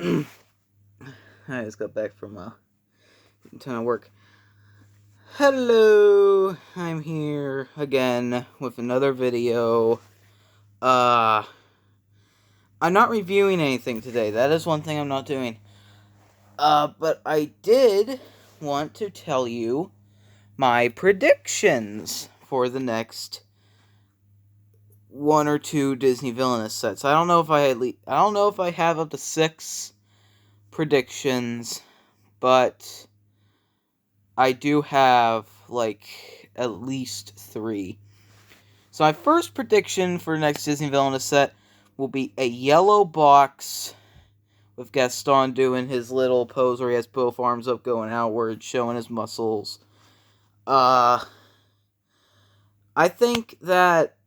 I just got back from a ton of work. Hello, I'm here again with another video. I'm not reviewing anything today. That is one thing I'm not doing. But I did want to tell you my predictions for the next one or two Disney Villainous sets. I don't know if I have up to 6 predictions, but I do have, at least 3. So my first prediction for next Disney Villainous set will be a yellow box with Gaston doing his little pose where he has both arms up going outward, showing his muscles. I think that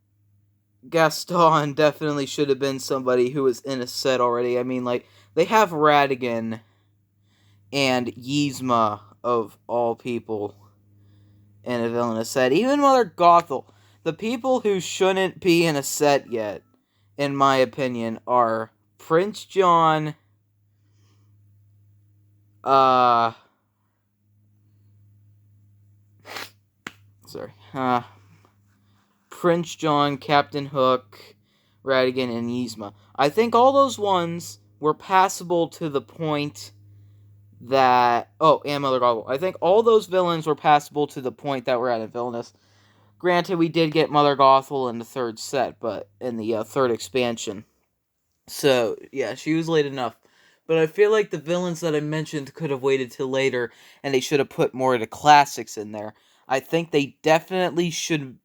Gaston definitely should have been somebody who was in a set already. I mean, they have Ratigan and Yzma, of all people, in a villainous set. Even Mother Gothel. The people who shouldn't be in a set yet, in my opinion, are Prince John, Prince John, Captain Hook, Ratigan, and Yzma. I think all those ones were passable to the point that... Oh, and Mother Gothel. I think all those villains were passable to the point that we're at in Villainous. Granted, we did get Mother Gothel in the third set, but in the third expansion. So, yeah, she was late enough. But I feel like the villains that I mentioned could have waited till later, and they should have put more of the classics in there. I think they definitely should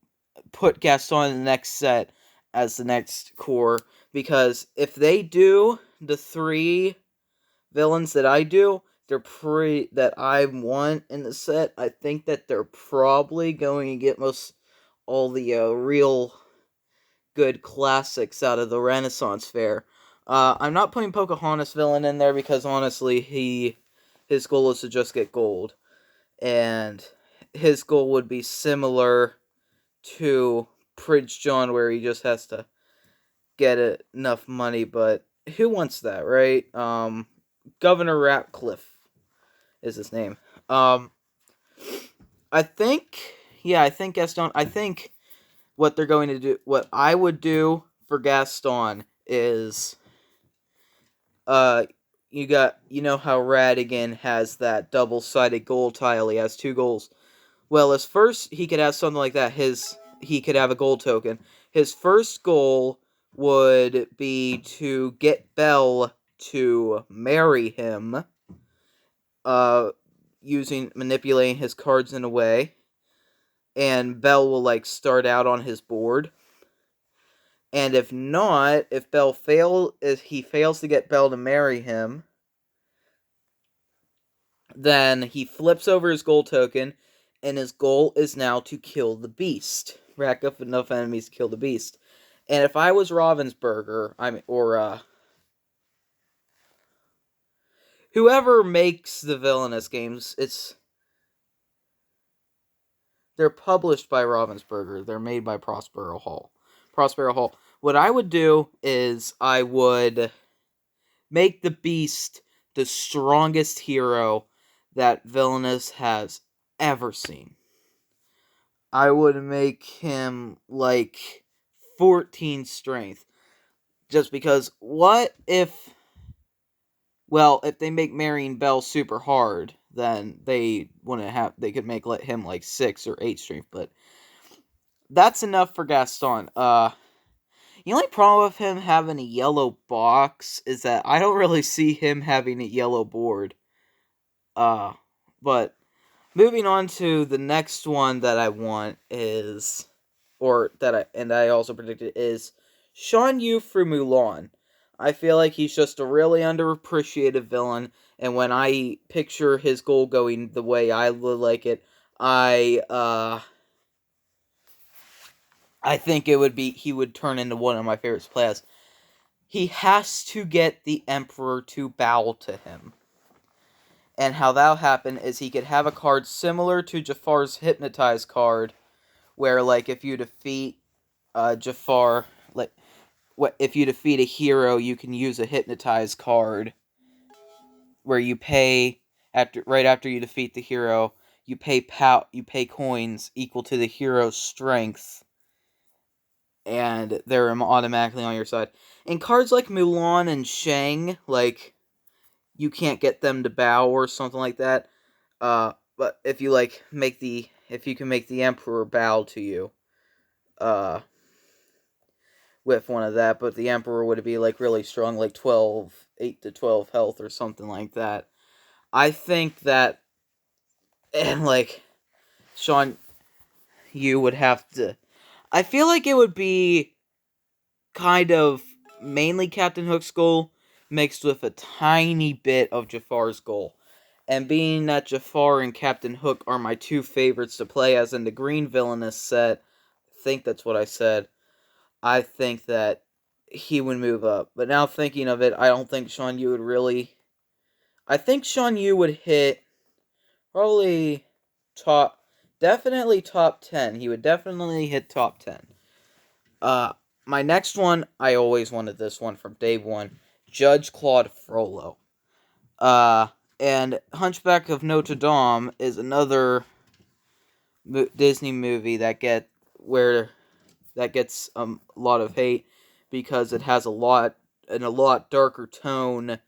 put Gaston in the next set as the next core, because if they do the 3 villains that I do, that I want in the set, I think that they're probably going to get all the real good classics out of the Renaissance Fair. I'm not putting Pocahontas villain in there because honestly, his goal is to just get gold, and his goal would be similar to Prince John, where he just has to get enough money. But who wants that, right? Governor Ratcliffe is his name. I think Gaston. I think what they're going to do, what I would do for Gaston is, you know how Ratigan has that double-sided gold tile. He has 2 goals. Well, his first, he could have something like that. He could have a gold token. His first goal would be to get Belle to marry him, manipulating his cards in a way, and Belle will start out on his board. And if not, if he fails to get Belle to marry him, then he flips over his gold token, and his goal is now to kill the beast. Rack up enough enemies to kill the beast. And if I was Ravensburger, whoever makes the Villainous games, they're published by Ravensburger. They're made by Prospero Hall. What I would do is I would make the beast the strongest hero that Villainous has ever seen. I would make him 14 strength. Just because, if they make marrying Belle super hard, then they could make him 6 or 8 strength, but that's enough for Gaston. The only problem with him having a yellow box is that I don't really see him having a yellow board. But moving on to the next one that I want is, I also predicted, is Shan Yu for Mulan. I feel like he's just a really underappreciated villain, and when I picture his goal going the way I would like it, I think he would turn into one of my favorite players. He has to get the Emperor to bow to him. And how that'll happen is he could have a card similar to Jafar's Hypnotize card, where, if you defeat Jafar, if you defeat a hero, you can use a Hypnotize card where you pay after you defeat the hero, you pay coins equal to the hero's strength, and they're automatically on your side. In cards like Mulan and Shang, like you can't get them to bow or something like that. But if you can make the Emperor bow to you, uh, with one of that, but the Emperor would be like really strong, like 8 to 12 health or something like that. I think that, and like Sean, you would have to. I feel like it would be kind of mainly Captain Hook's goal mixed with a tiny bit of Jafar's goal. And being that Jafar and Captain Hook are my two favorites to play, as in the Green Villainous set, I think that's what I said. I think that he would move up. But now thinking of it, I don't think Sean Yu would really. I think Sean Yu would hit probably top, definitely top 10. He would definitely hit top 10. Uh, my next one, I always wanted this one from day one. Judge Claude Frollo. Uh, and Hunchback of Notre Dame is another Disney movie that gets a lot of hate because it has a lot darker tone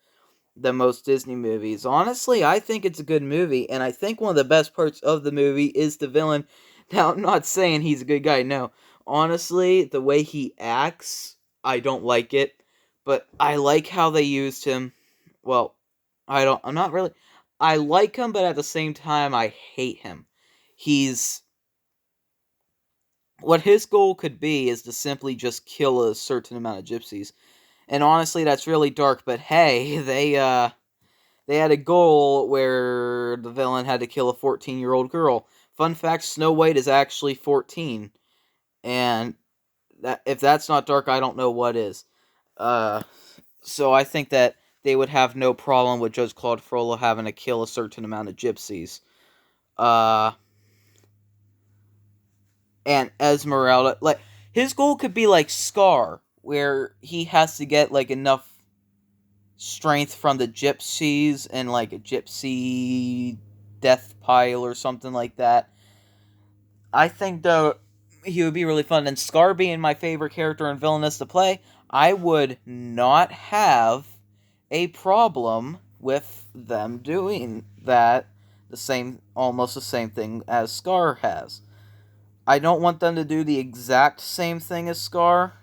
than most Disney movies. Honestly, I think it's a good movie, and I think one of the best parts of the movie is the villain. Now, I'm not saying he's a good guy, no. Honestly, the way he acts, I don't like it, but I like how they used him. Well, I'm not really. I like him, but at the same time, I hate him. He's. What his goal could be is to simply just kill a certain amount of gypsies. And honestly, that's really dark, but hey, they had a goal where the villain had to kill a 14-year-old girl. Fun fact, Snow White is actually 14. And if that's not dark, I don't know what is. So I think that they would have no problem with Judge Claude Frollo having to kill a certain amount of gypsies. Uh, and Esmeralda, like, his goal could be like Scar, where he has to get, like, enough strength from the gypsies and like a gypsy death pile or something like that. I think though he would be really fun. And Scar being my favorite character and villainous to play, I would not have a problem with them doing that almost the same thing as Scar has. I don't want them to do the exact same thing as Scar.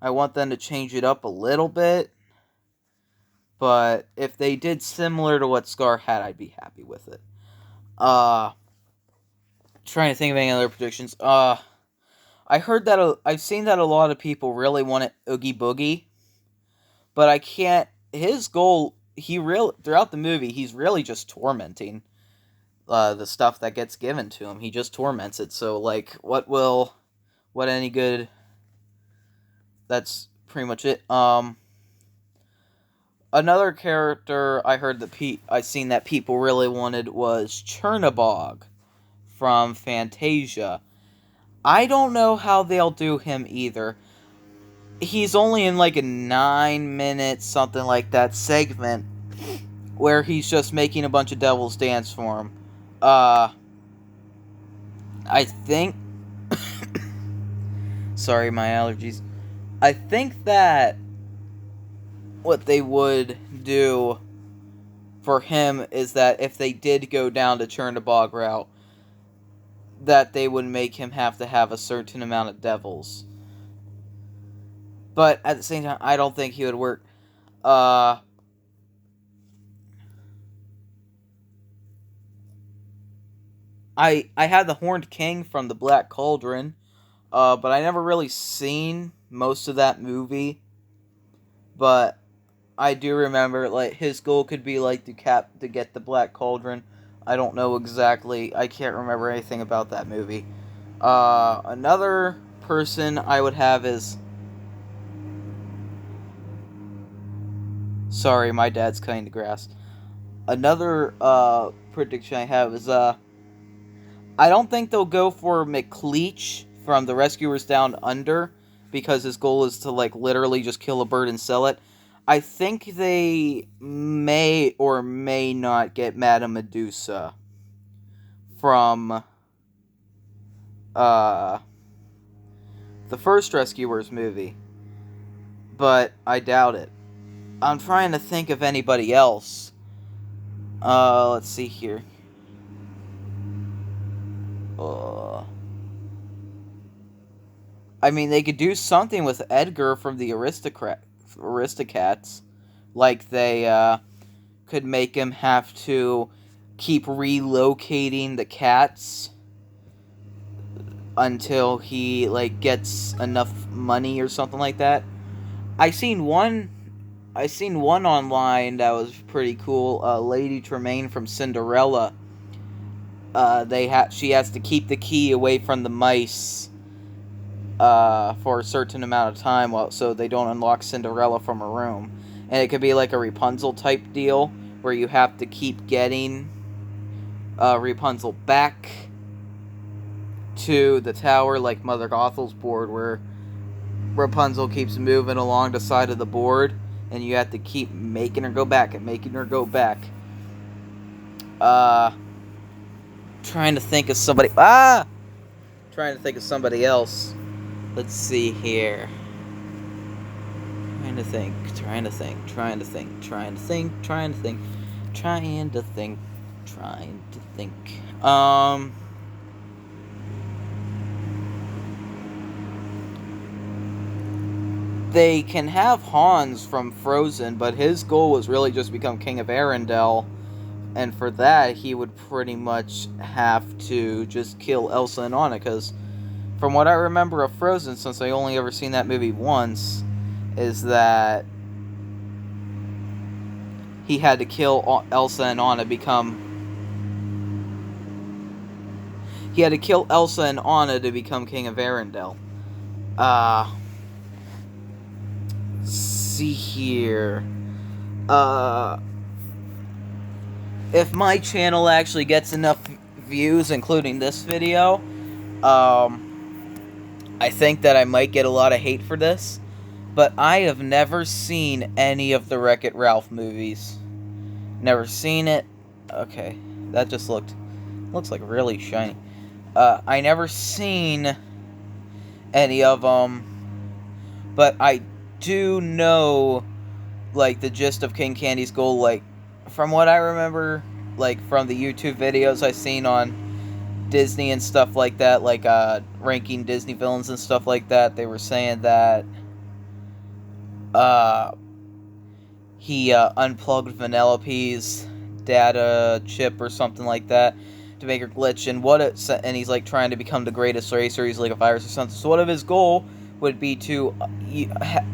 I want them to change it up a little bit. But if they did similar to what Scar had, I'd be happy with it. Trying to think of any other predictions. I've seen that a lot of people really wanted Oogie Boogie, but I can't. His goal, throughout the movie, he's really just tormenting the stuff that gets given to him. He just torments it. So like, what any good? That's pretty much it. Another character I seen that people really wanted was Chernabog from Fantasia. I don't know how they'll do him either. He's only in like a 9 minute something like that segment where he's just making a bunch of devils dance for him. I think sorry, my allergies. I think that what they would do for him is that if they did go down the Chernabog route, that they would make him have to have a certain amount of devils. But at the same time, I don't think he would work. I had the Horned King from the Black Cauldron, but I never really seen most of that movie. But I do remember, like, his goal could be like to get the Black Cauldron. I don't know exactly. I can't remember anything about that movie. Another person I would have is. Sorry, my dad's cutting the grass. Another prediction I have is I don't think they'll go for McLeach from the Rescuers Down Under because his goal is to like literally just kill a bird and sell it. I think they may or may not get Madame Medusa from uh, the first Rescuers movie, but I doubt it. I'm trying to think of anybody else. Let's see here. Uh, I mean, they could do something with Edgar from the Aristocats. Like, they, could make him have to keep relocating the cats until he, like, gets enough money or something like that. I seen one online that was pretty cool. Lady Tremaine from Cinderella. She has to keep the key away from the mice for a certain amount of time, so they don't unlock Cinderella from her room. And it could be like a Rapunzel type deal where you have to keep getting Rapunzel back to the tower, like Mother Gothel's board, where Rapunzel keeps moving along the side of the board, and you have to keep making her go back and making her go back. Trying to think of somebody. Trying to think of somebody else. Let's see here. Trying to think. They can have Hans from Frozen, but his goal was really just to become King of Arendelle, and for that he would pretty much have to just kill Elsa and Anna, because from what I remember of Frozen, since I only ever seen that movie once, is that he had to kill Elsa and Anna He had to kill Elsa and Anna to become King of Arendelle. See here. If my channel actually gets enough views, including this video, I think that I might get a lot of hate for this, but I have never seen any of the Wreck-It Ralph movies. Never seen it. Okay, that just looks like really shiny. I never seen any of them, but I do know, like, the gist of King Candy's goal, like, from what I remember, like, from the YouTube videos I've seen on Disney and stuff like that, like, ranking Disney villains and stuff like that, they were saying that, he, unplugged Vanellope's data chip or something like that to make her glitch, and he's, like, trying to become the greatest racer, he's, like, a virus or something, so what if his goal would be to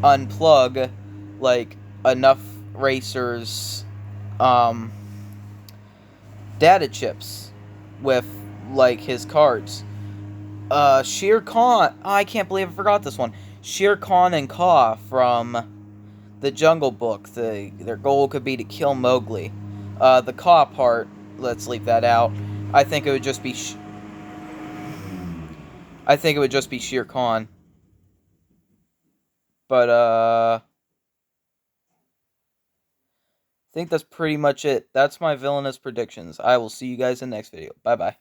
unplug, like, enough racers, data chips with, like, his cards. Shere Khan, I can't believe I forgot this one. Shere Khan and Kaa from the Jungle Book, their goal could be to kill Mowgli. The Kaa part, let's leave that out. I think it would just be Shere Khan. But, I think that's pretty much it. That's my villainous predictions. I will see you guys in the next video. Bye-bye.